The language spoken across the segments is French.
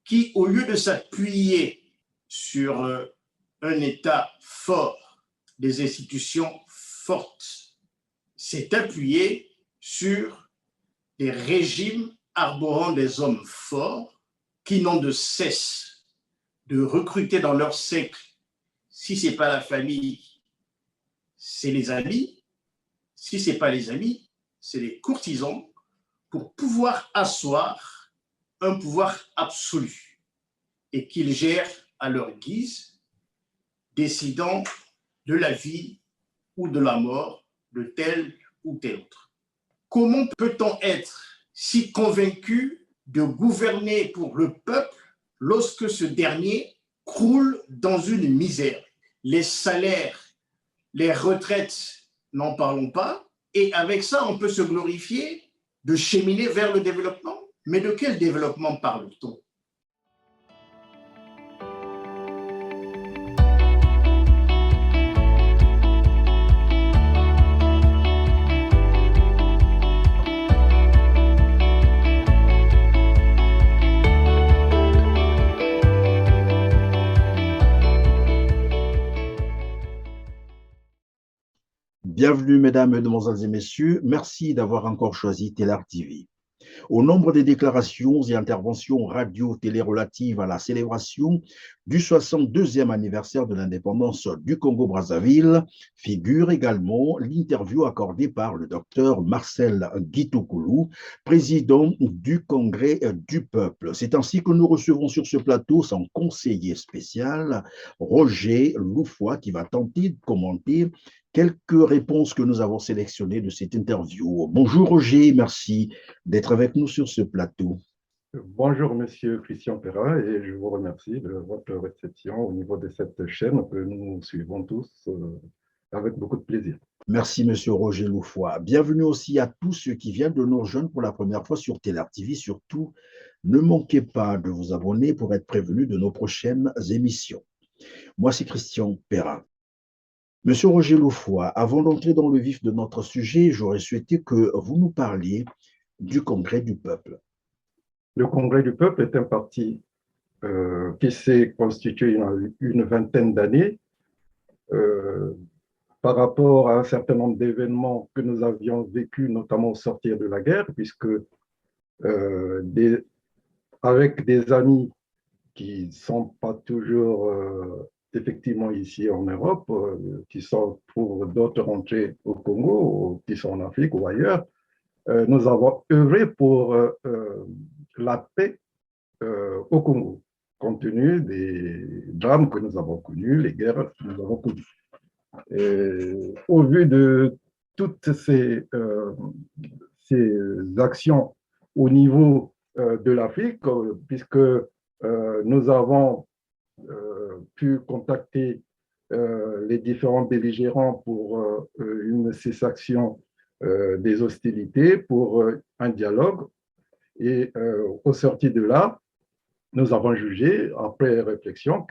qui, au lieu de s'appuyer sur un État fort, des institutions fortes, s'est appuyé sur des régimes arborant des hommes forts qui n'ont de cesse de recruter dans leur cercle, si ce n'est pas la famille, c'est les amis, si ce n'est pas les amis, c'est les courtisans, pour pouvoir asseoir un pouvoir absolu et qu'ils gèrent à leur guise, décidant de la vie ou de la mort de tel ou tel autre. Comment peut-on être si convaincu de gouverner pour le peuple lorsque ce dernier croule dans une misère? Les salaires, les retraites, n'en parlons pas, et avec ça, on peut se glorifier de cheminer vers le développement. Mais de quel développement parle-t-on? Bienvenue, mesdames, mesdemoiselles et messieurs. Merci d'avoir encore choisi Télar TV. Au nombre des déclarations et interventions radio-télé relatives à la célébration du 62e anniversaire de l'indépendance du Congo-Brazzaville figure également l'interview accordée par le docteur Marcel Guitokoulou, président du Congrès du Peuple. C'est ainsi que nous recevons sur ce plateau son conseiller spécial, Roger Loufois, qui va tenter de commenter quelques réponses que nous avons sélectionnées de cette interview. Bonjour Roger, merci d'être avec nous sur ce plateau. Bonjour Monsieur Christian Perra et je vous remercie de votre réception au niveau de cette chaîne que nous suivons tous avec beaucoup de plaisir. Merci Monsieur Roger Loufois. Bienvenue aussi à tous ceux qui viennent de nous rejoindre pour la première fois sur Télar TV. Surtout, ne manquez pas de vous abonner pour être prévenus de nos prochaines émissions. Moi, c'est Christian Perra. Monsieur Roger Loufois, avant d'entrer dans le vif de notre sujet, j'aurais souhaité que vous nous parliez du Congrès du Peuple. Le Congrès du Peuple est un parti qui s'est constitué il y a une vingtaine d'années par rapport à un certain nombre d'événements que nous avions vécus, notamment au sortir de la guerre, puisque avec des amis qui ne sont pas toujours effectivement ici en Europe, qui sont pour d'autres rentrés au Congo, ou qui sont en Afrique ou ailleurs, nous avons œuvré pour la paix au Congo, compte tenu des drames que nous avons connus, les guerres que nous avons connues. Au vu de toutes ces actions au niveau de l'Afrique, puisque nous avons pu contacter les différents belligérants pour une cessation des hostilités, pour un dialogue. Et au sorti de là, nous avons jugé, après réflexion,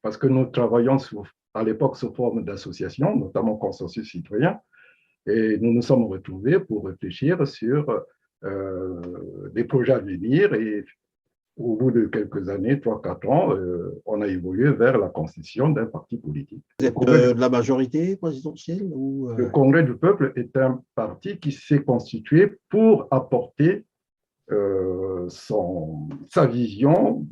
parce que nous travaillons à l'époque sous forme d'association, notamment Consensus Citoyen, et nous nous sommes retrouvés pour réfléchir sur des projets à venir. Et au bout de quelques années, 3-4 ans, on a évolué vers la constitution d'un parti politique. Vous êtes de la majorité présidentielle ou Le Congrès du Peuple est un parti qui s'est constitué pour apporter sa vision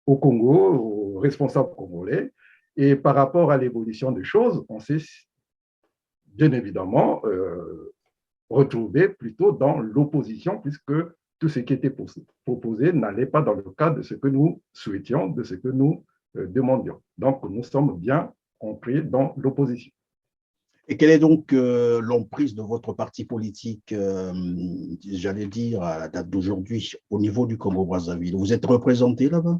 au Congo, aux responsables congolais. Et par rapport à l'évolution des choses, on s'est bien évidemment retrouvé plutôt dans l'opposition, puisque tout ce qui était proposé n'allait pas dans le cadre de ce que nous souhaitions, de ce que nous demandions. Donc, nous sommes bien entrés dans l'opposition. Et quelle est donc l'emprise de votre parti politique, j'allais dire, à la date d'aujourd'hui, au niveau du Congo-Brazzaville? Vous êtes représenté là-bas?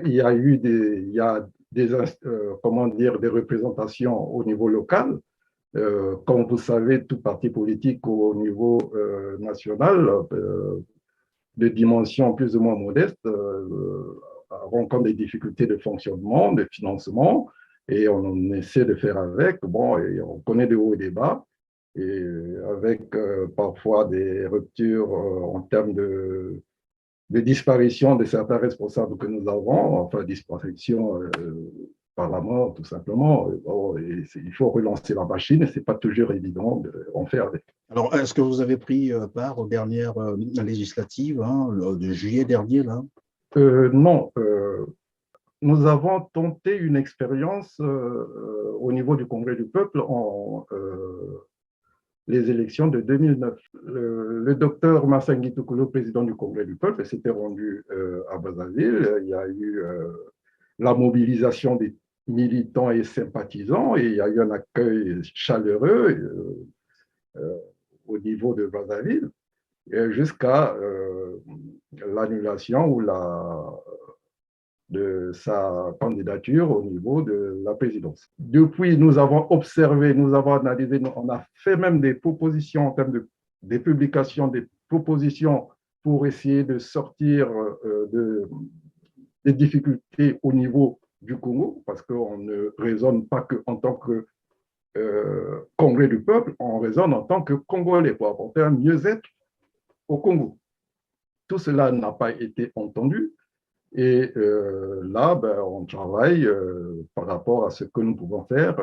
Il y a eu des représentations au niveau local. Comme vous savez, tout parti politique au niveau national, de dimension plus ou moins modeste, rencontre des difficultés de fonctionnement, de financement, et on essaie de faire avec. Bon, et on connaît des hauts et des bas, et avec parfois des ruptures en termes de disparition de certains responsables que nous avons, enfin disparition par la mort tout simplement. Bon, il faut relancer la machine et ce n'est pas toujours évident d'en faire avec. Alors, est-ce que vous avez pris part aux dernières législatives de juillet dernier là? Non, nous avons tenté une expérience au niveau du Congrès du peuple en les élections de 2009. Le docteur Massangui Toukoulou, président du Congrès du peuple, s'était rendu à Brazzaville. Il y a eu la mobilisation des militants et sympathisants et il y a eu un accueil chaleureux au niveau de Brazzaville jusqu'à l'annulation ou de sa candidature au niveau de la présidence. Depuis, nous avons observé, nous avons analysé, on a fait même des propositions en termes des publications, des propositions pour essayer de sortir des difficultés au niveau du Congo, parce qu'on ne raisonne pas qu'en tant que Congrès du peuple, on raisonne en tant que Congolais pour apporter un mieux-être au Congo. Tout cela n'a pas été entendu. Et là, on travaille par rapport à ce que nous pouvons faire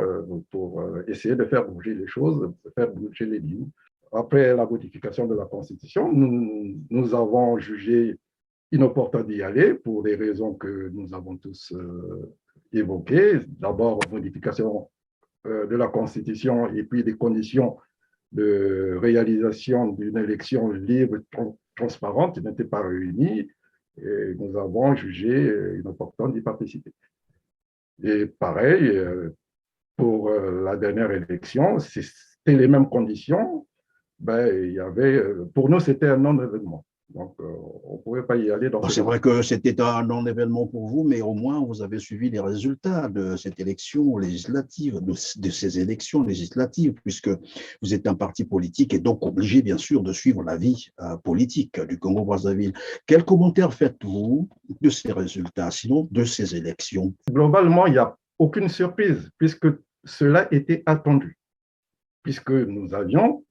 pour essayer de faire bouger les choses, de faire bouger les lignes. Après la modification de la Constitution, nous avons jugé inopportun d'y aller pour des raisons que nous avons tous évoquées. D'abord, modification de la Constitution et puis des conditions de réalisation d'une élection libre, transparente, qui n'étaient pas réunies. Et nous avons jugé inopportun d'y participer. Et pareil, pour la dernière élection, c'était les mêmes conditions. Il y avait, pour nous, c'était un non-événement. Donc, on ne pouvait pas y aller. C'est vrai que c'était un non-événement pour vous, mais au moins, vous avez suivi les résultats de cette élection législative, de ces élections législatives, puisque vous êtes un parti politique et donc obligé, bien sûr, de suivre la vie politique du Congo-Brazzaville. Quel commentaire faites-vous de ces résultats, sinon de ces élections? Globalement, il n'y a aucune surprise, puisque cela était attendu, puisque nous avions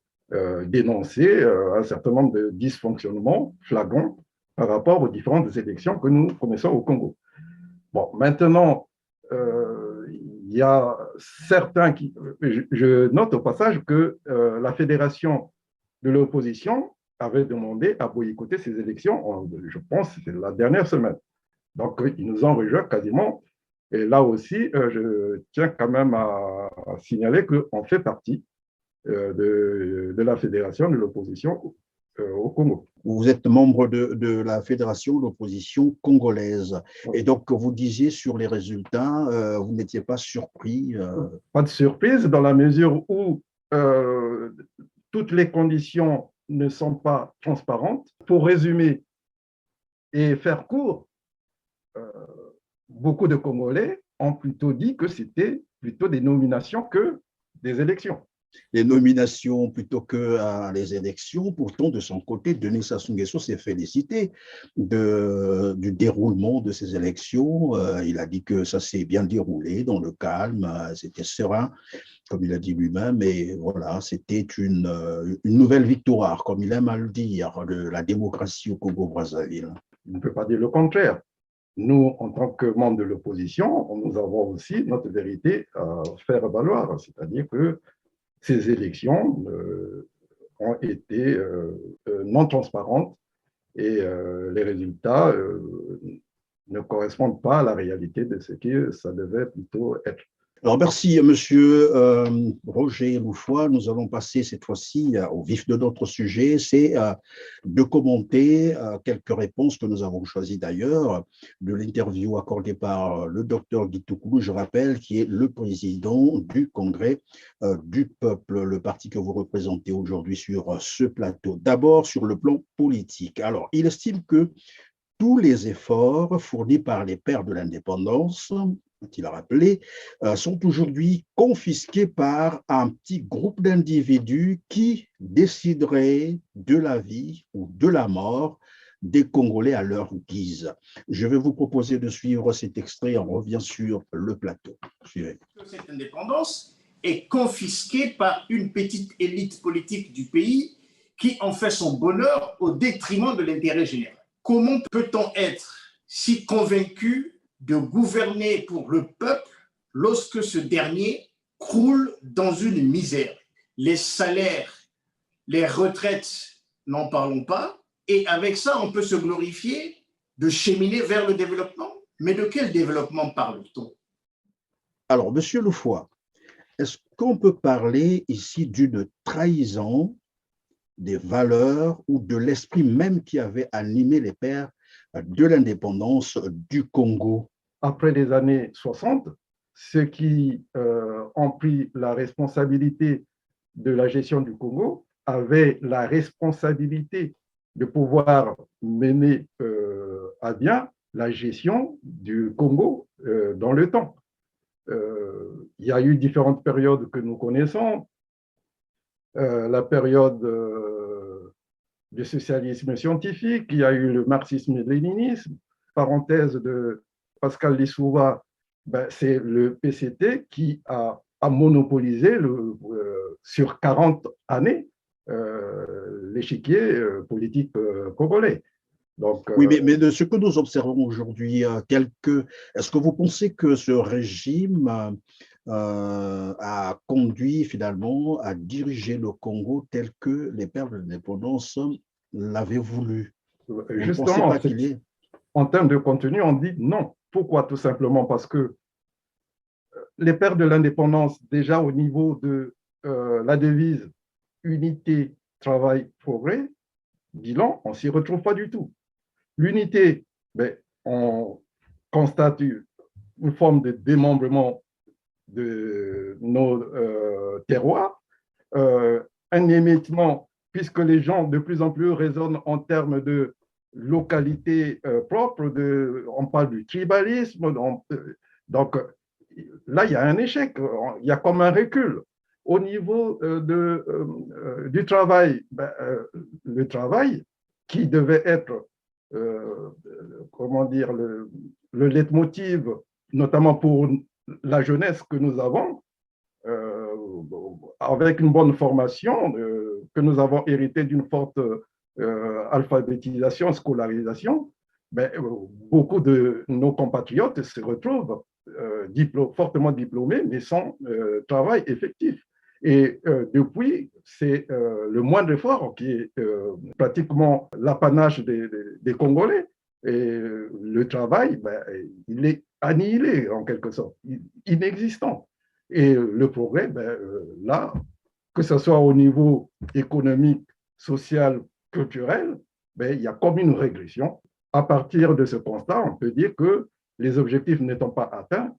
dénoncer un certain nombre de dysfonctionnements flagrants par rapport aux différentes élections que nous connaissons au Congo. Bon, maintenant, il y a certains qui... Je note au passage que la fédération de l'opposition avait demandé à boycotter ces élections, je pense, c'est la dernière semaine. Donc, ils nous ont rejoints quasiment. Et là aussi, je tiens quand même à signaler qu'on fait partie de la fédération de l'opposition au Congo. Vous êtes membre de la fédération de l'opposition congolaise. Et donc, vous disiez sur les résultats, vous n'étiez pas surpris Pas de surprise dans la mesure où toutes les conditions ne sont pas transparentes. Pour résumer et faire court, beaucoup de Congolais ont plutôt dit que c'était plutôt des nominations que des élections. Les nominations plutôt que les élections. Pourtant, de son côté, Denis Sassou Nguesso s'est félicité du déroulement de ces élections. Il a dit que ça s'est bien déroulé dans le calme, c'était serein, comme il a dit lui-même, et voilà, c'était une nouvelle victoire, comme il aime à le dire, de la démocratie au Congo-Brazzaville. On ne peut pas dire le contraire. Nous, en tant que membres de l'opposition, nous avons aussi notre vérité à faire valoir, c'est-à-dire que ces élections ont été non transparentes et les résultats ne correspondent pas à la réalité de ce que ça devait plutôt être. Alors, merci, monsieur Roger Loufoy. Nous allons passer cette fois-ci au vif de notre sujet, c'est de commenter quelques réponses que nous avons choisies d'ailleurs de l'interview accordée par le docteur Guy Toukoulou, je rappelle, qui est le président du Congrès du peuple, le parti que vous représentez aujourd'hui sur ce plateau. D'abord, sur le plan politique. Alors, il estime que tous les efforts fournis par les pères de l'indépendance, il a rappelé, sont aujourd'hui confisqués par un petit groupe d'individus qui décideraient de la vie ou de la mort des Congolais à leur guise. Je vais vous proposer de suivre cet extrait, on revient sur le plateau. Suivez. Cette indépendance est confisquée par une petite élite politique du pays qui en fait son bonheur au détriment de l'intérêt général. comment peut-on être si convaincu de gouverner pour le peuple lorsque ce dernier croule dans une misère? Les salaires, les retraites, n'en parlons pas. Et avec ça, on peut se glorifier de cheminer vers le développement. Mais de quel développement parle-t-on? Alors, Monsieur Loufoy, est-ce qu'on peut parler ici d'une trahison des valeurs ou de l'esprit même qui avait animé les pères de l'indépendance du Congo? Après les années 60, ceux qui ont pris la responsabilité de la gestion du Congo avaient la responsabilité de pouvoir mener à bien la gestion du Congo dans le temps. Il y a eu différentes périodes que nous connaissons. La période du socialisme scientifique, il y a eu le marxisme et le léninisme. Parenthèse de Pascal Lissouba, ben, c'est le PCT qui a monopolisé sur 40 années l'échiquier politique congolais. Donc, oui, mais de ce que nous observons aujourd'hui, est-ce que vous pensez que ce régime a conduit finalement à diriger le Congo tel que les pères de l'indépendance l'avaient voulu? Justement, en termes de contenu, on dit non. Pourquoi? Tout simplement parce que les pères de l'indépendance, déjà au niveau de la devise unité, travail, progrès, bilan, on ne s'y retrouve pas du tout. L'unité, ben, on constate une forme de démembrement de nos terroirs, un émiettement, puisque les gens de plus en plus raisonnent en termes de localité propre, on parle du tribalisme, donc là, il y a un échec, il y a comme un recul. Au niveau du travail, ben, le travail qui devait être comment dire, le leitmotiv, notamment pour la jeunesse que nous avons, avec une bonne formation, que nous avons hérité d'une forte alphabétisation, scolarisation, ben, beaucoup de nos compatriotes se retrouvent fortement diplômés, mais sans travail effectif. Et depuis, c'est le moindre effort qui est pratiquement l'apanage des Congolais. Et le travail, ben, il est annihilé en quelque sorte, inexistant. Et le progrès, ben, là, que ce soit au niveau économique, social, culturel, ben, il y a comme une régression. À partir de ce constat, on peut dire que les objectifs n'étant pas atteints,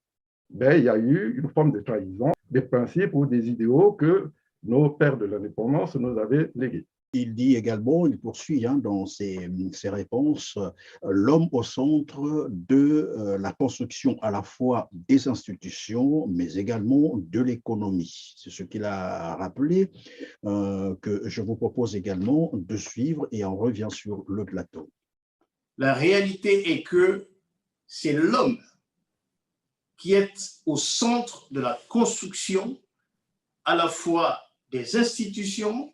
ben, il y a eu une forme de trahison des principes ou des idéaux que nos pères de l'indépendance nous avaient légués. Il dit également, il poursuit dans ses réponses, l'homme au centre de la construction à la fois des institutions, mais également de l'économie. C'est ce qu'il a rappelé, que je vous propose également de suivre et on revient sur le plateau. La réalité est que c'est l'homme qui est au centre de la construction à la fois des institutions,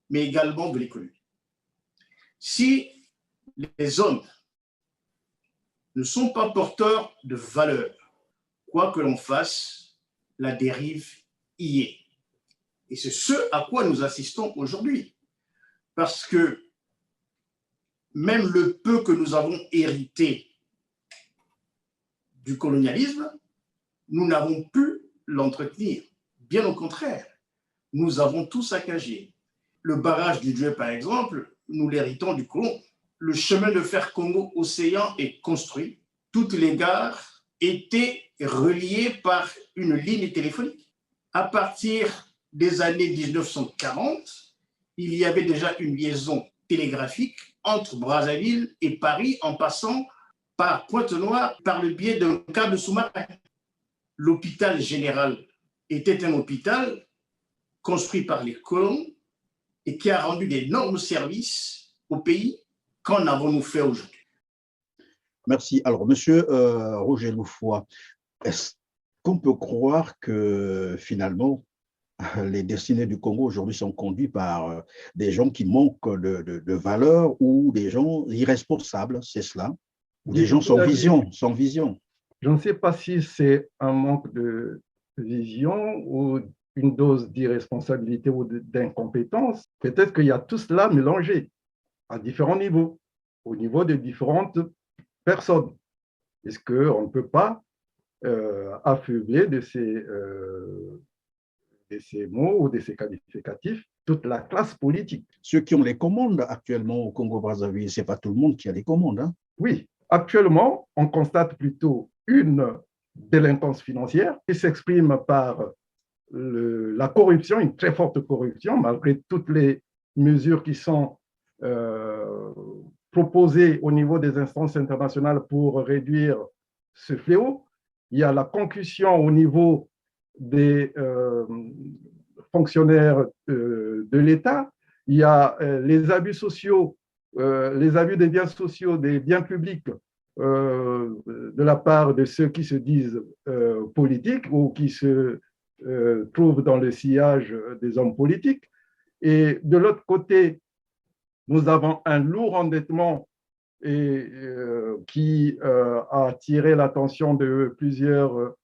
mais également de l'économie. Si les hommes ne sont pas porteurs de valeurs, quoi que l'on fasse, la dérive y est. Et c'est ce à quoi nous assistons aujourd'hui. Parce que même le peu que nous avons hérité du colonialisme, nous n'avons pu l'entretenir. Bien au contraire, nous avons tout saccagé. Le barrage du Dieu, par exemple, nous l'héritons du colon. Le chemin de fer Congo-Océan est construit. Toutes les gares étaient reliées par une ligne téléphonique. À partir des années 1940, il y avait déjà une liaison télégraphique entre Brazzaville et Paris en passant par Pointe-Noire par le biais d'un câble sous-marin. L'hôpital général était un hôpital construit par les colons et qui a rendu d'énormes services au pays. Qu'en avons-nous fait aujourd'hui? Merci. Alors, Monsieur Roger Loufoy, est-ce qu'on peut croire que finalement, les destinées du Congo aujourd'hui sont conduites par des gens qui manquent de valeur ou des gens irresponsables, c'est cela, ou des gens sans vision, sans vision. Je ne sais pas si c'est un manque de vision ou une dose d'irresponsabilité ou d'incompétence. Peut-être qu'il y a tout cela mélangé à différents niveaux, au niveau de différentes personnes. Est-ce qu'on ne peut pas affubler de ces mots ou de ces qualificatifs toute la classe politique? Ceux qui ont les commandes actuellement au Congo-Brazzaville, ce n'est pas tout le monde qui a les commandes. Hein? Oui, actuellement, on constate plutôt une délinquance financière qui s'exprime par la corruption, une très forte corruption, malgré toutes les mesures qui sont proposées au niveau des instances internationales pour réduire ce fléau. Il y a la concussion au niveau des fonctionnaires de l'État. Il y a les abus sociaux, les abus des biens sociaux, des biens publics de la part de ceux qui se disent politiques ou qui se trouvent dans le sillage des hommes politiques. Et de l'autre côté, nous avons un lourd endettement qui a attiré l'attention de plusieurs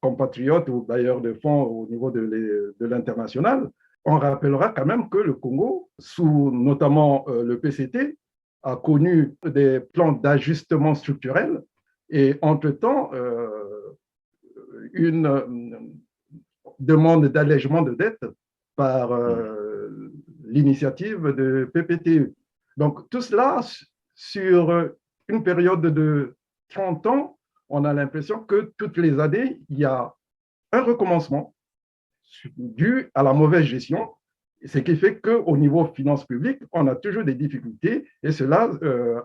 compatriotes ou bailleurs de fonds au niveau de l'international. On rappellera quand même que le Congo, sous notamment le PCT, a connu des plans d'ajustement structurel et entre-temps, une demande d'allègement de dette par l'initiative de PPTE. Donc, tout cela, sur une période de 30 ans, on a l'impression que toutes les années, il y a un recommencement dû à la mauvaise gestion, ce qui fait qu'au niveau finances publiques, on a toujours des difficultés et cela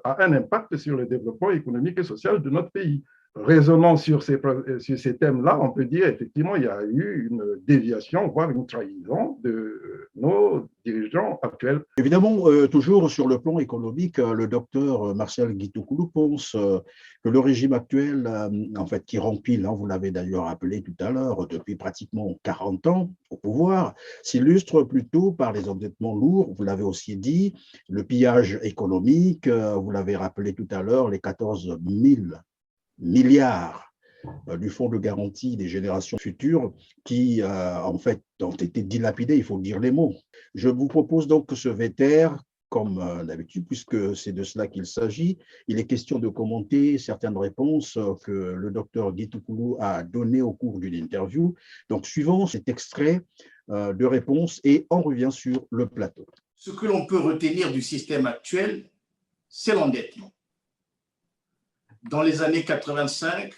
a un impact sur le développement économique et social de notre pays. Raisonnant sur ces thèmes-là, on peut dire effectivement il y a eu une déviation, voire une trahison de nos dirigeants actuels. Évidemment, toujours sur le plan économique, le docteur Martial Guitokoulou pense que le régime actuel, en fait, qui rempile, hein, vous l'avez d'ailleurs appelé tout à l'heure, depuis pratiquement 40 ans au pouvoir, s'illustre plutôt par les endettements lourds, vous l'avez aussi dit, le pillage économique, vous l'avez rappelé tout à l'heure, les 14 000 milliards du fonds de garantie des générations futures qui, en fait, ont été dilapidés, il faut dire les mots. Je vous propose donc que ce VTR, comme d'habitude, puisque c'est de cela qu'il s'agit, il est question de commenter certaines réponses que le docteur Guitokoulou a données au cours d'une interview. Donc, suivant cet extrait de réponse et on revient sur le plateau. Ce que l'on peut retenir du système actuel, c'est l'endettement. Dans les années 85,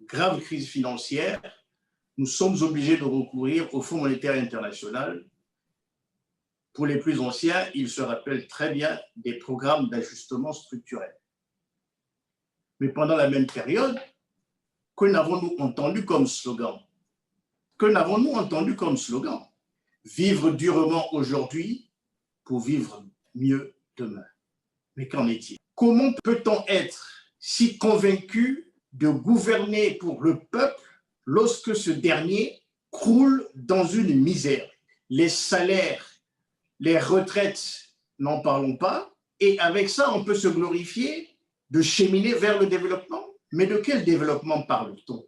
grave crise financière, nous sommes obligés de recourir au Fonds monétaire international. Pour les plus anciens, ils se rappellent très bien des programmes d'ajustement structurel. Mais pendant la même période, que n'avons-nous entendu comme slogan? Que n'avons-nous entendu comme slogan? Vivre durement aujourd'hui pour vivre mieux demain. Mais qu'en est-il? Comment peut-on être si convaincu de gouverner pour le peuple lorsque ce dernier croule dans une misère? Les salaires, les retraites, n'en parlons pas, et avec ça, on peut se glorifier de cheminer vers le développement. Mais de quel développement parle-t-on?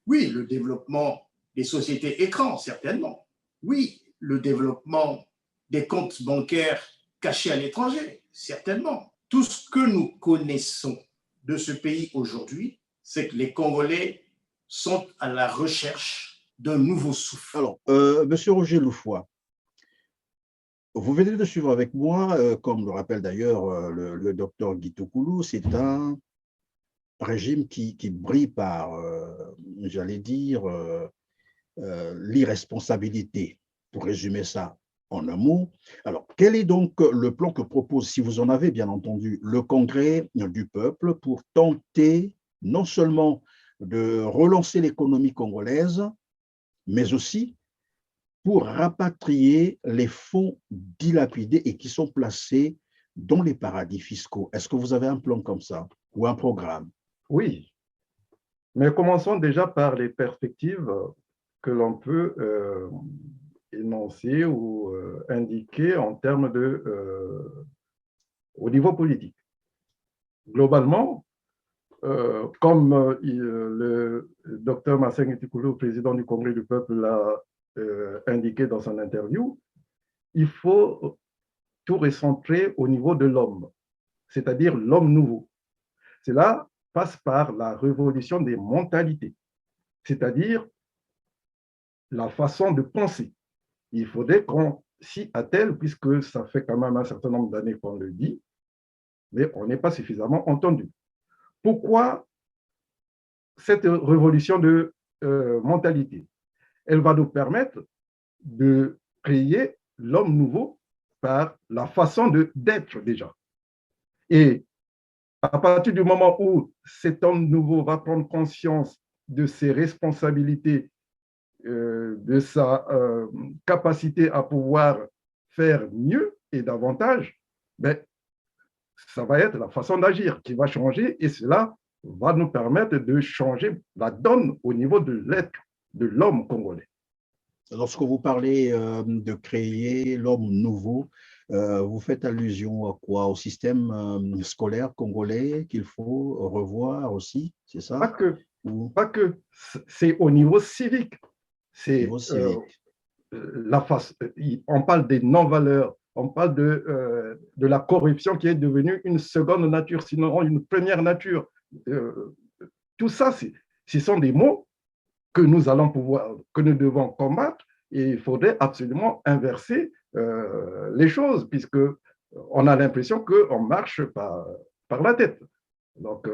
Oui, le développement des sociétés écrans, certainement. Oui, le développement des comptes bancaires cachés à l'étranger, certainement. Tout ce que nous connaissons de ce pays aujourd'hui, c'est que les Congolais sont à la recherche d'un nouveau souffle. Alors, Monsieur Roger Loufoy, vous venez de suivre avec moi, comme le rappelle d'ailleurs le docteur Guitokoulou, c'est un régime qui brille par, j'allais dire, l'irresponsabilité, pour résumer ça en un mot. Alors, quel est donc le plan que propose, si vous en avez bien entendu, le Congrès du peuple pour tenter non seulement de relancer l'économie congolaise, mais aussi pour rapatrier les fonds dilapidés et qui sont placés dans les paradis fiscaux? Est-ce que vous avez un plan comme ça ou un programme? Oui, mais commençons déjà par les perspectives que l'on peut énoncer ou indiquer en termes au niveau politique. Globalement, comme le docteur Masseng Etikoulou, président du Congrès du peuple, l'a indiqué dans son interview, il faut tout recentrer au niveau de l'homme, c'est-à-dire l'homme nouveau. Cela passe par la révolution des mentalités, c'est-à-dire la façon de penser. Il faudrait qu'on s'y attelle, puisque ça fait quand même un certain nombre d'années qu'on le dit, mais on n'est pas suffisamment entendu. Pourquoi cette révolution de mentalité? Elle va nous permettre de créer l'homme nouveau par la façon d'être déjà. Et à partir du moment où cet homme nouveau va prendre conscience de ses responsabilités, de sa capacité à pouvoir faire mieux et davantage, ben, ça va être la façon d'agir qui va changer et cela va nous permettre de changer la donne au niveau de l'être, de l'homme congolais. Lorsque vous parlez de créer l'homme nouveau, vous faites allusion à quoi? Au système scolaire congolais qu'il faut revoir aussi, c'est ça? Pas que. C'est au niveau civique. C'est on parle des non-valeurs, on parle de la corruption qui est devenue une seconde nature, sinon une première nature. Tout ça, ce sont des mots que nous devons combattre, et il faudrait absolument inverser les choses, puisque on a l'impression qu'on marche par la tête. Donc,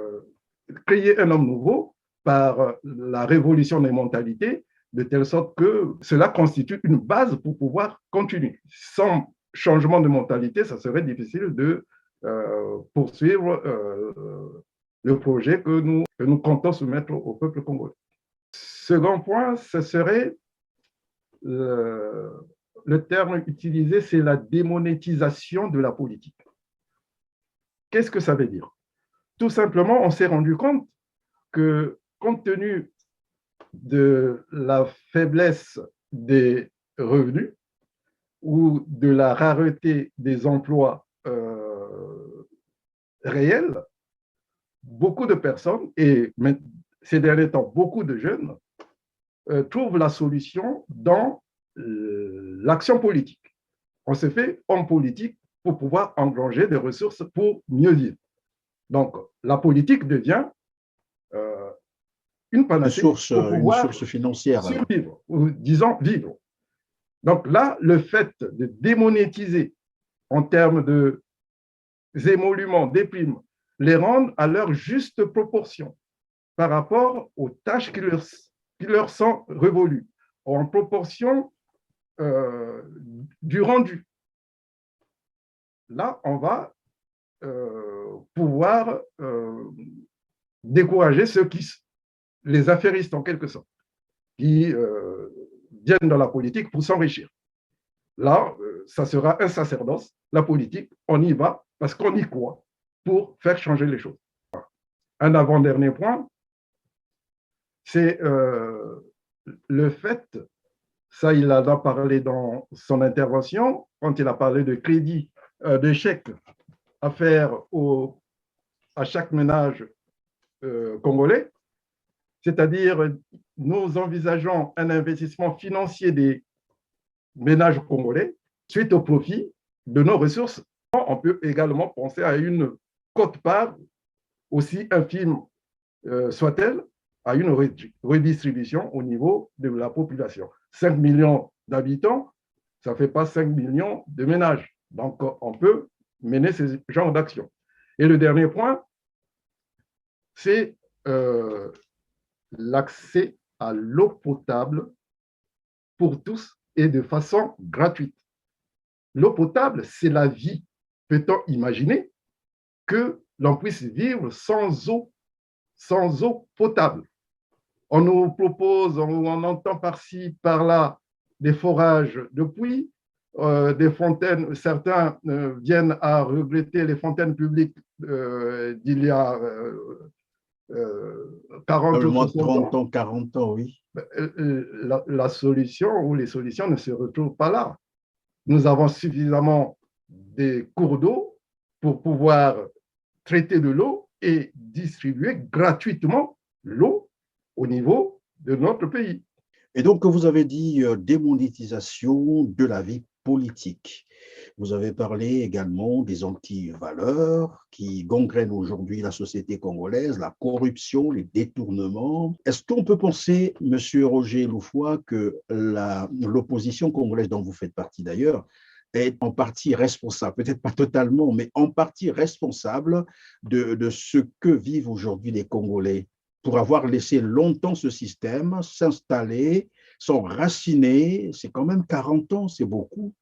créer un homme nouveau par la révolution des mentalités, de telle sorte que cela constitue une base pour pouvoir continuer. Sans changement de mentalité, ça serait difficile de poursuivre le projet que nous comptons soumettre au peuple congolais. Second point, ce serait le terme utilisé, c'est la démonétisation de la politique. Qu'est-ce que ça veut dire? Tout simplement, on s'est rendu compte que, compte tenu de la faiblesse des revenus ou de la rareté des emplois réels, beaucoup de personnes, et ces derniers temps, beaucoup de jeunes, trouvent la solution dans l'action politique. On se fait homme politique pour pouvoir engranger des ressources pour mieux vivre. Donc, la politique devient une panacée pour pouvoir une source financière, survivre, ou disons vivre. Donc là, le fait de démonétiser en termes d'émoluments, des primes, les rendre à leur juste proportion par rapport aux tâches qui leur sont révolues, en proportion du rendu. Là, on va pouvoir décourager ceux les affairistes en quelque sorte, qui viennent dans la politique pour s'enrichir. Là, ça sera un sacerdoce, la politique, on y va parce qu'on y croit pour faire changer les choses. Un avant-dernier point, c'est le fait, ça il en a parlé dans son intervention, quand il a parlé de crédit, de chèques à faire à chaque ménage congolais, c'est-à-dire nous envisageons un investissement financier des ménages congolais suite au profit de nos ressources. On peut également penser à une quote-part, aussi infime soit-elle, à une redistribution au niveau de la population. 5 millions d'habitants, ça ne fait pas 5 millions de ménages. Donc, on peut mener ce genre d'action. Et le dernier point, c'est l'accès à l'eau potable pour tous et de façon gratuite. L'eau potable, c'est la vie. Peut-on imaginer que l'on puisse vivre sans eau potable? On nous propose, on entend par-ci, par-là, des forages de puits, des fontaines. Certains viennent à regretter les fontaines publiques d'il y a 40 ou Moins de 60 30 ans, ans, 40 ans, oui. la solution ou les solutions ne se retrouvent pas là. Nous avons suffisamment de cours d'eau pour pouvoir traiter de l'eau et distribuer gratuitement l'eau au niveau de notre pays. Et donc, vous avez dit démonétisation de la vie politique. Vous avez parlé également des antivaleurs qui gangrènent aujourd'hui la société congolaise, la corruption, les détournements. Est-ce qu'on peut penser, Monsieur Roger Loufoua, que l'opposition congolaise, dont vous faites partie d'ailleurs, est en partie responsable, peut-être pas totalement, mais en partie responsable de ce que vivent aujourd'hui les Congolais, pour avoir laissé longtemps ce système s'installer, s'enraciner? C'est quand même 40 ans, c'est beaucoup.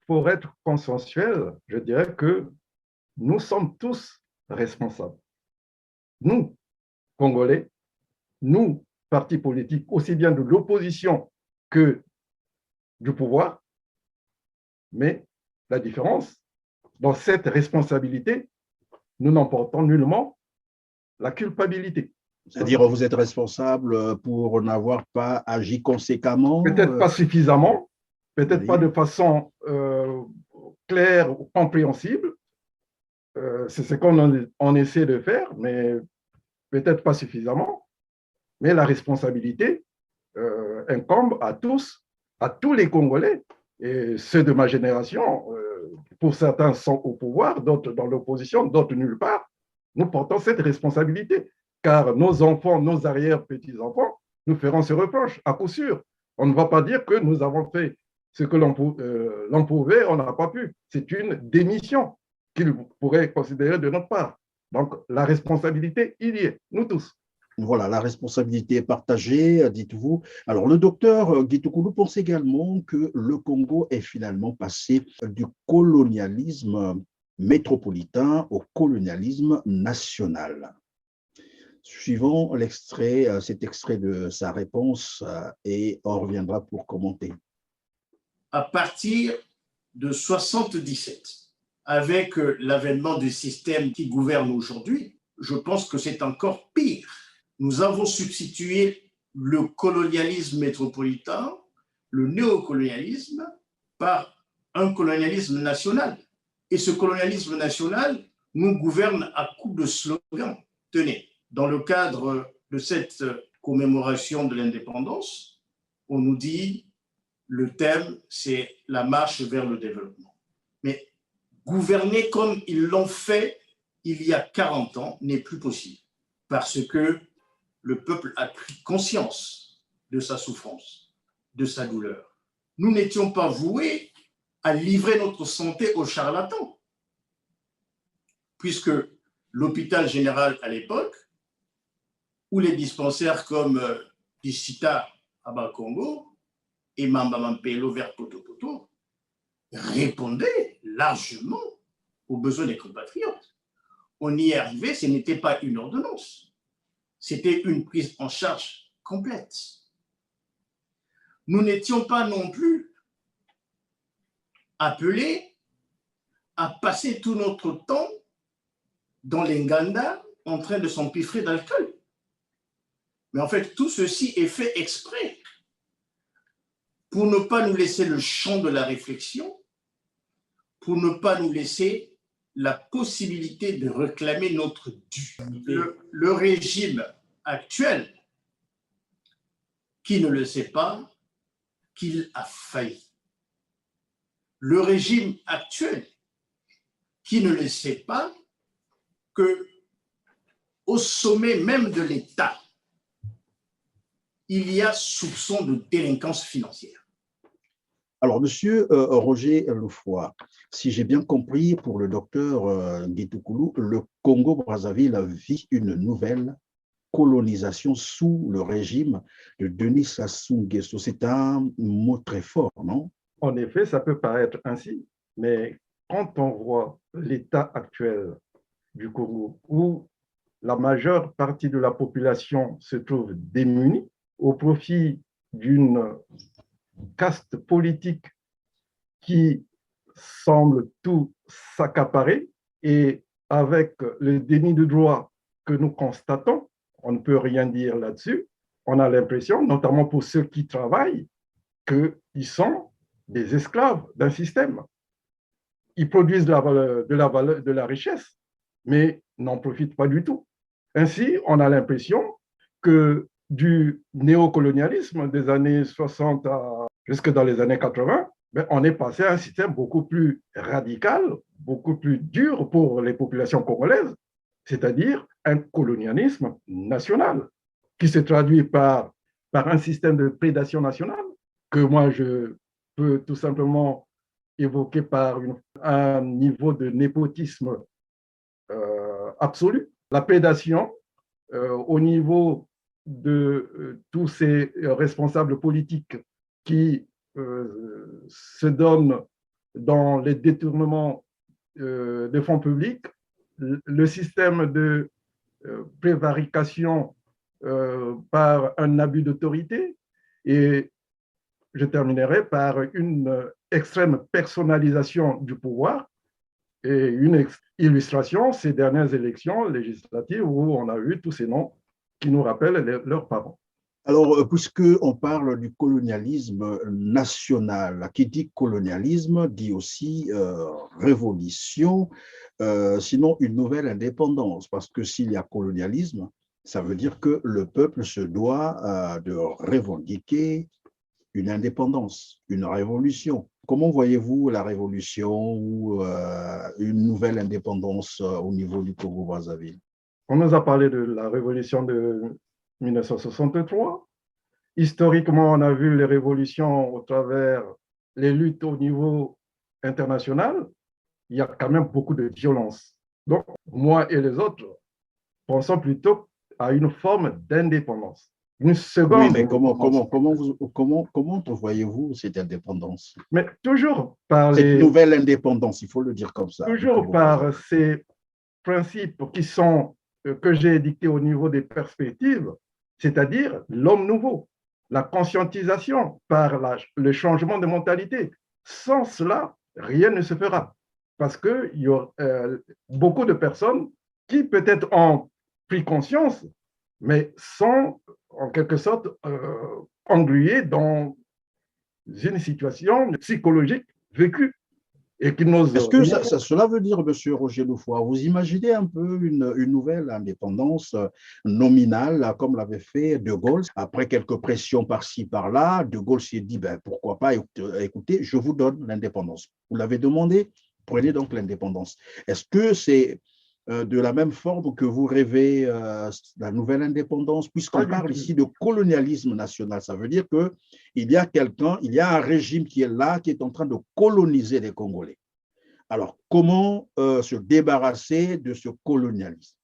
Pour être consensuel, je dirais que nous sommes tous responsables. Nous, Congolais, nous, partis politiques, aussi bien de l'opposition que du pouvoir, mais la différence, dans cette responsabilité, nous n'emportons nullement la culpabilité. C'est-à-dire, vous êtes responsable pour n'avoir pas agi conséquemment? Peut-être pas suffisamment, peut-être Oui. pas de façon claire ou compréhensible. C'est ce qu'on essaie de faire, mais peut-être pas suffisamment. Mais la responsabilité incombe à tous les Congolais, et ceux de ma génération. Pour certains sont au pouvoir, d'autres dans l'opposition, d'autres nulle part. Nous portons cette responsabilité, car nos enfants, nos arrière-petits-enfants, nous feront ce reproche, à coup sûr. On ne va pas dire que nous avons fait ce que l'on pouvait, on n'a pas pu. C'est une démission qu'ils pourraient considérer de notre part. Donc, la responsabilité, il y est, nous tous. Voilà, la responsabilité est partagée, dites-vous. Alors, le docteur Guy Toukoulou pense également que le Congo est finalement passé du colonialisme métropolitain au colonialisme national. Suivons l'extrait, cet extrait de sa réponse et on reviendra pour commenter. À partir de 77, avec l'avènement du système qui gouverne aujourd'hui, je pense que c'est encore pire. Nous avons substitué le colonialisme métropolitain, le néocolonialisme, par un colonialisme national. Et ce colonialisme national nous gouverne à coups de slogans. Tenez, dans le cadre de cette commémoration de l'indépendance, on nous dit le thème, c'est la marche vers le développement. Mais gouverner comme ils l'ont fait il y a 40 ans n'est plus possible parce que le peuple a pris conscience de sa souffrance, de sa douleur. Nous n'étions pas voués à livrer notre santé aux charlatans, puisque l'hôpital général à l'époque, ou les dispensaires comme Discita à Bakongo et Mamba Mampelo vers Potopoto répondaient largement aux besoins des compatriotes. On y est arrivé, ce n'était pas une ordonnance, c'était une prise en charge complète. Nous n'étions pas non plus appelés à passer tout notre temps dans les Nganda en train de s'empiffrer d'alcool. Mais en fait, tout ceci est fait exprès pour ne pas nous laisser le champ de la réflexion, pour ne pas nous laisser la possibilité de réclamer notre dû. Le régime actuel, qui ne le sait pas, qu'il a failli. Le régime actuel, qui ne le sait pas, que au sommet même de l'État, il y a soupçon de délinquance financière. Alors, monsieur Roger Loufoua, si j'ai bien compris, pour le docteur Guy Toukoulou, le Congo-Brazzaville vit une nouvelle colonisation sous le régime de Denis Sassou Nguesso. C'est un mot très fort, non? En effet, ça peut paraître ainsi, mais quand on voit l'état actuel du Congo, où la majeure partie de la population se trouve démunie au profit d'une caste politique qui semble tout s'accaparer, et avec le déni de droit que nous constatons, on ne peut rien dire là-dessus. On a l'impression, notamment pour ceux qui travaillent, qu'ils sont des esclaves d'un système. Ils produisent de la richesse, mais n'en profitent pas du tout. Ainsi, on a l'impression que du néocolonialisme des années 60 jusque dans les années 80, on est passé à un système beaucoup plus radical, beaucoup plus dur pour les populations congolaises, c'est-à-dire un colonialisme national qui se traduit par un système de prédation nationale que moi je peux tout simplement évoquer par un niveau de népotisme absolu. La prédation au niveau de tous ces responsables politiques qui se donnent dans les détournements des fonds publics, le système de prévarication par un abus d'autorité, et je terminerai par une extrême personnalisation du pouvoir et une illustration, ces dernières élections législatives où on a eu tous ces noms qui nous rappellent leurs parents. Alors, puisqu'on parle du colonialisme national, qui dit colonialisme dit aussi révolution, sinon une nouvelle indépendance, parce que s'il y a colonialisme, ça veut dire que le peuple se doit de revendiquer une indépendance, une révolution. Comment voyez-vous la révolution ou une nouvelle indépendance au niveau du Congo-Brazzaville? On nous a parlé de la révolution de 1963. Historiquement, on a vu les révolutions au travers les luttes au niveau international. Il y a quand même beaucoup de violence. Donc, moi et les autres pensons plutôt à une forme d'indépendance. Une seconde. Oui, mais comment voyez-vous cette indépendance? Mais toujours par cette nouvelle indépendance, il faut le dire comme ça. Toujours par ces principes qui sont, que j'ai édictés au niveau des perspectives, c'est-à-dire l'homme nouveau, la conscientisation par le changement de mentalité. Sans cela, rien ne se fera. Parce qu'il y a beaucoup de personnes qui peut-être ont pris conscience, mais sont en quelque sorte engluées dans une situation psychologique vécue. Est-ce que cela veut dire, M. Roger Loufoy, vous imaginez un peu une nouvelle indépendance nominale, comme l'avait fait De Gaulle, après quelques pressions par-ci, par-là, De Gaulle s'est dit, pourquoi pas, écoutez, je vous donne l'indépendance. Vous l'avez demandé, prenez donc l'indépendance. Est-ce que c'est de la même forme que vous rêvez la nouvelle indépendance, puisqu'on parle ici de colonialisme national? Ça veut dire qu'il y a il y a un régime qui est là, qui est en train de coloniser les Congolais. Alors, comment se débarrasser de ce colonialisme?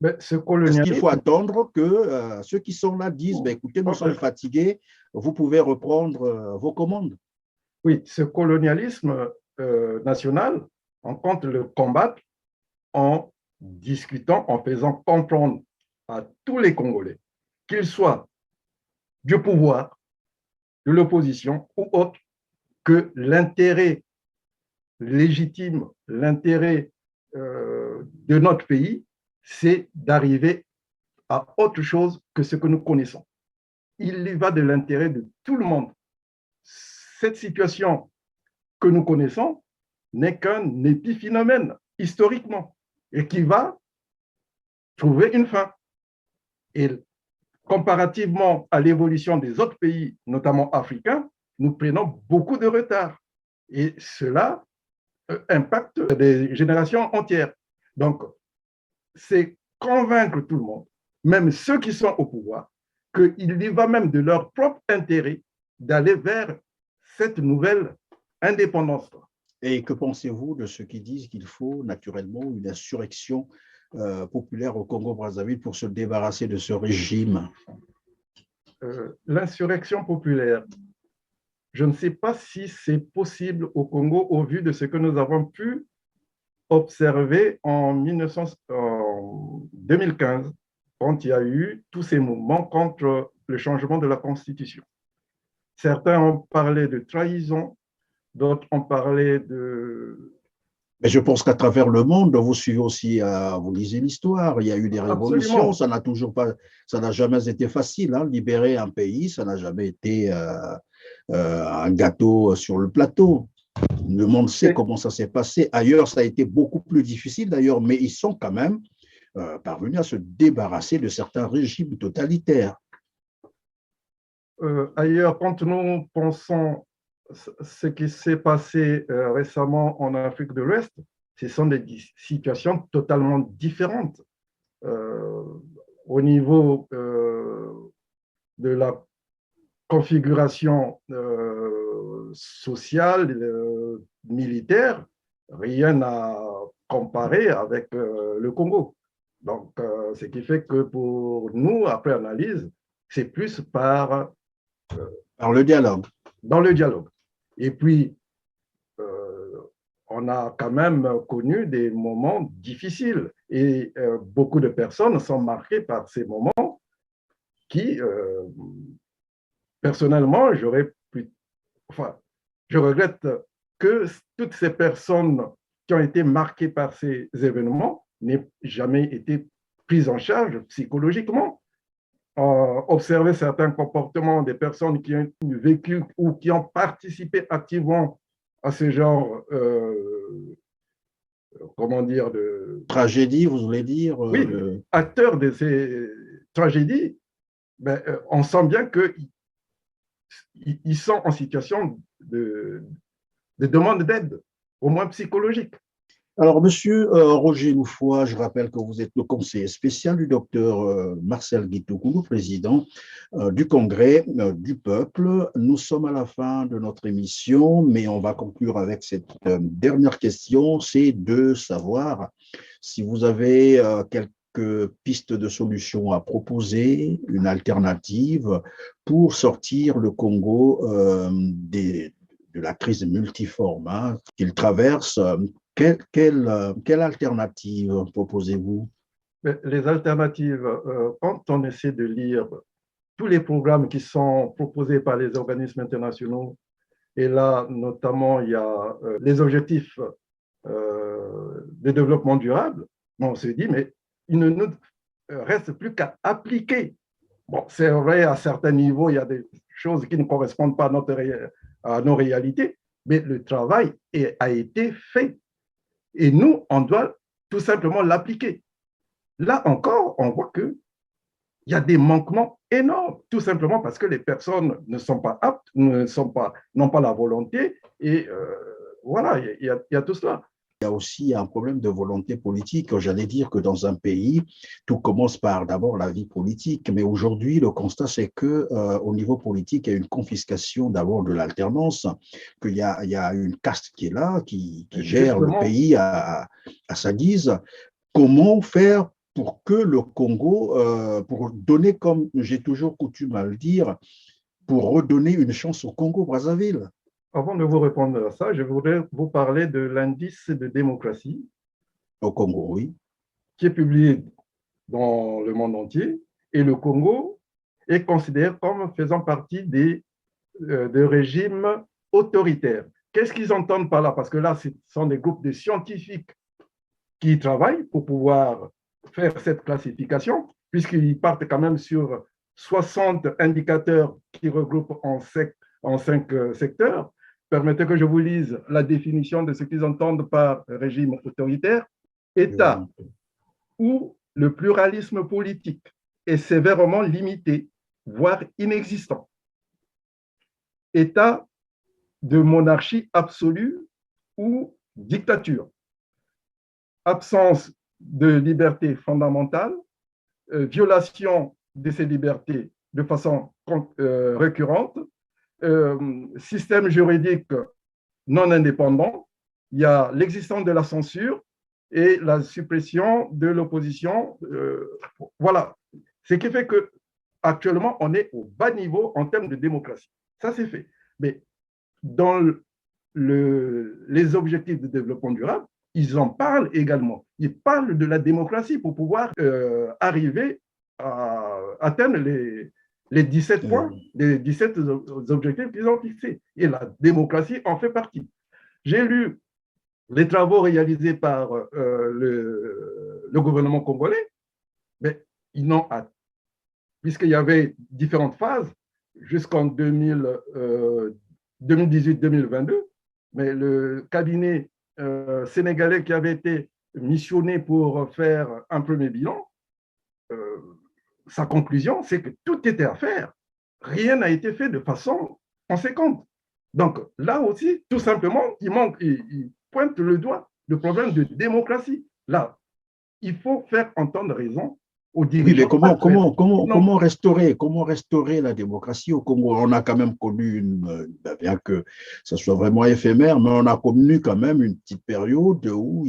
Est-ce qu'il faut attendre que ceux qui sont là disent, écoutez, nous sommes fatigués, vous pouvez reprendre vos commandes? Oui, ce colonialisme national, on compte le combattre en discutant, en faisant comprendre à tous les Congolais, qu'ils soient du pouvoir, de l'opposition ou autre, que l'intérêt légitime, l'intérêt de notre pays, c'est d'arriver à autre chose que ce que nous connaissons. Il y va de l'intérêt de tout le monde. Cette situation que nous connaissons n'est qu'un épiphénomène historiquement et qui va trouver une fin. Et comparativement à l'évolution des autres pays, notamment africains, nous prenons beaucoup de retard. Et cela impacte des générations entières. Donc, c'est convaincre tout le monde, même ceux qui sont au pouvoir, qu'il y va même de leur propre intérêt d'aller vers cette nouvelle indépendance. Et que pensez-vous de ceux qui disent qu'il faut naturellement une insurrection populaire au Congo-Brazzaville pour se débarrasser de ce régime? L'insurrection populaire, je ne sais pas si c'est possible au Congo au vu de ce que nous avons pu observer en 2015, quand il y a eu tous ces mouvements contre le changement de la Constitution. Certains ont parlé de trahison, d'autres ont parlé Mais je pense qu'à travers le monde, vous suivez aussi, vous lisez l'histoire. Il y a eu des révolutions, Absolument. ça n'a toujours pas, ça n'a jamais été facile. Hein. Libérer un pays, ça n'a jamais été un gâteau sur le plateau. Le monde sait Et, comment ça s'est passé. Ailleurs, ça a été beaucoup plus difficile d'ailleurs, mais ils sont quand même parvenus à se débarrasser de certains régimes totalitaires. ailleurs, quand nous pensons ce qui s'est passé récemment en Afrique de l'Ouest, ce sont des situations totalement différentes. Euh, Au niveau de la configuration sociale, militaire, rien à comparer avec le Congo. Donc, ce qui fait que pour nous, après analyse, c'est plus Par le dialogue. dans le dialogue. Et puis, on a quand même connu des moments difficiles et beaucoup de personnes sont marquées par ces moments qui, personnellement, enfin, je regrette que toutes ces personnes qui ont été marquées par ces événements n'aient jamais été prises en charge psychologiquement. Observer certains comportements des personnes qui ont vécu ou qui ont participé activement à ce genre, comment dire, Tragédie, vous voulez dire oui, acteurs de ces tragédies, ben, on sent bien qu'ils sont en situation de demande d'aide, au moins psychologique. Alors, monsieur Roger Loufoy, je rappelle que vous êtes le conseiller spécial du docteur Marcel Guitougou, président du Congrès du peuple. Nous sommes à la fin de notre émission, mais on va conclure avec cette dernière question, c'est de savoir si vous avez quelques pistes de solutions à proposer, une alternative pour sortir le Congo de la crise multiforme qu'il traverse. Quelle alternative proposez-vous? Les alternatives, quand on essaie de lire tous les programmes qui sont proposés par les organismes internationaux, et là, notamment, il y a les objectifs de développement durable, on se dit, mais il ne nous reste plus qu'à appliquer. Bon, c'est vrai, à certains niveaux, il y a des choses qui ne correspondent pas à nos réalités, mais le travail a été fait. Et nous, on doit tout simplement l'appliquer. Là encore, on voit qu'il y a des manquements énormes, tout simplement parce que les personnes ne sont pas aptes, n'ont pas la volonté, et voilà, il y a tout cela. Il y a aussi un problème de volonté politique. J'allais dire que dans un pays, tout commence par d'abord la vie politique. Mais aujourd'hui, le constat, c'est que au niveau politique, il y a une confiscation d'abord de l'alternance, qu'il y a une caste qui est là, qui gère le Justement, pays à sa guise. Comment faire pour que le Congo, pour donner, comme j'ai toujours coutume à le dire, pour redonner une chance au Congo-Brazzaville? avant de vous répondre à ça, je voudrais vous parler de l'indice de démocratie Au Congo, oui. qui est publié dans le monde entier. Et le Congo est considéré comme faisant partie de régimes autoritaires. Qu'est-ce qu'ils entendent par là? Parce que là, ce sont des groupes de scientifiques qui travaillent pour pouvoir faire cette classification, puisqu'ils partent quand même sur 60 indicateurs qui regroupent en 5 secteurs. Permettez que je vous lise la définition de ce qu'ils entendent par régime autoritaire. État où le pluralisme politique est sévèrement limité, voire inexistant. État de monarchie absolue ou dictature. Absence de liberté fondamentale, violation de ces libertés de façon récurrente, système juridique non indépendant, il y a l'existence de la censure et la suppression de l'opposition. Voilà. Ce qui fait que actuellement, on est au bas niveau en termes de démocratie. Ça, c'est fait. Mais dans les objectifs de développement durable, ils en parlent également. Ils parlent de la démocratie pour pouvoir arriver à atteindre les 17 points, les 17 objectifs qu'ils ont fixés. Et la démocratie en fait partie. J'ai lu les travaux réalisés par le gouvernement congolais, mais ils n'ont, puisqu'il y avait différentes phases jusqu'en 2018-2022, mais le cabinet sénégalais qui avait été missionné pour faire un premier bilan, sa conclusion, c'est que tout était à faire. Rien n'a été fait de façon conséquente. Donc là aussi, tout simplement, il pointe le doigt le problème de démocratie. Là, il faut faire entendre raison aux Oui, mais dirigeants. comment restaurer la démocratie au Congo? On a quand même connu bien que ce soit vraiment éphémère, mais on a connu quand même une petite période où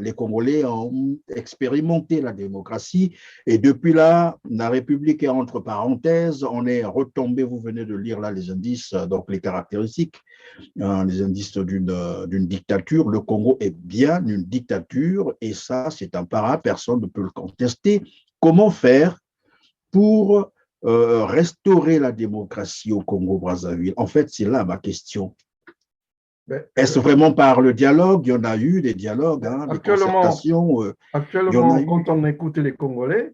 les Congolais ont expérimenté la démocratie. Et depuis là, la République est entre parenthèses. On est retombé, vous venez de lire là les indices, donc les caractéristiques, les indices d'une dictature. Le Congo est bien une dictature et ça, c'est un para, personne ne peut le contester. Comment faire pour restaurer la démocratie au Congo-Brazzaville? En fait, c'est là ma question. Est-ce vraiment par le dialogue? Il y en a eu des dialogues, des concertations. Actuellement, quand on écoute les Congolais,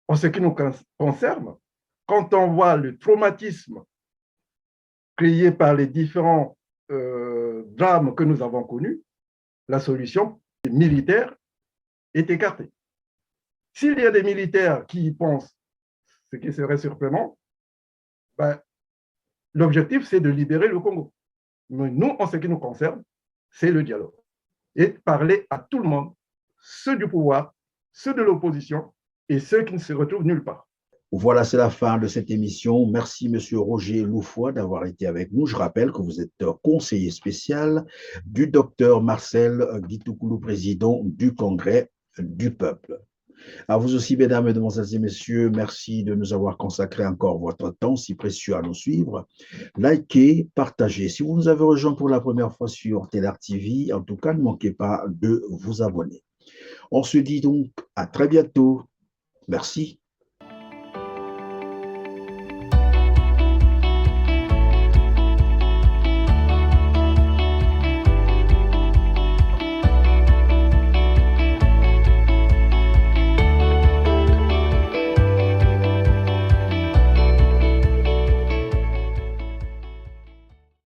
en ce qui nous concerne, quand on voit le traumatisme créé par les différents drames que nous avons connus, la solution militaire est écartée. S'il y a des militaires qui pensent, ce qui serait surprenant, l'objectif, c'est de libérer le Congo. Mais nous, en ce qui nous concerne, c'est le dialogue. Et parler à tout le monde, ceux du pouvoir, ceux de l'opposition et ceux qui ne se retrouvent nulle part. Voilà, c'est la fin de cette émission. Merci, Monsieur Roger Loufoy, d'avoir été avec nous. Je rappelle que vous êtes conseiller spécial du docteur Marcel Guitoukulu, président du Congrès du Peuple. À vous aussi, mesdames, mesdemoiselles et messieurs, merci de nous avoir consacré encore votre temps si précieux à nous suivre. Likez, partagez. Si vous nous avez rejoint pour la première fois sur Télar TV, en tout cas, ne manquez pas de vous abonner. On se dit donc à très bientôt. Merci.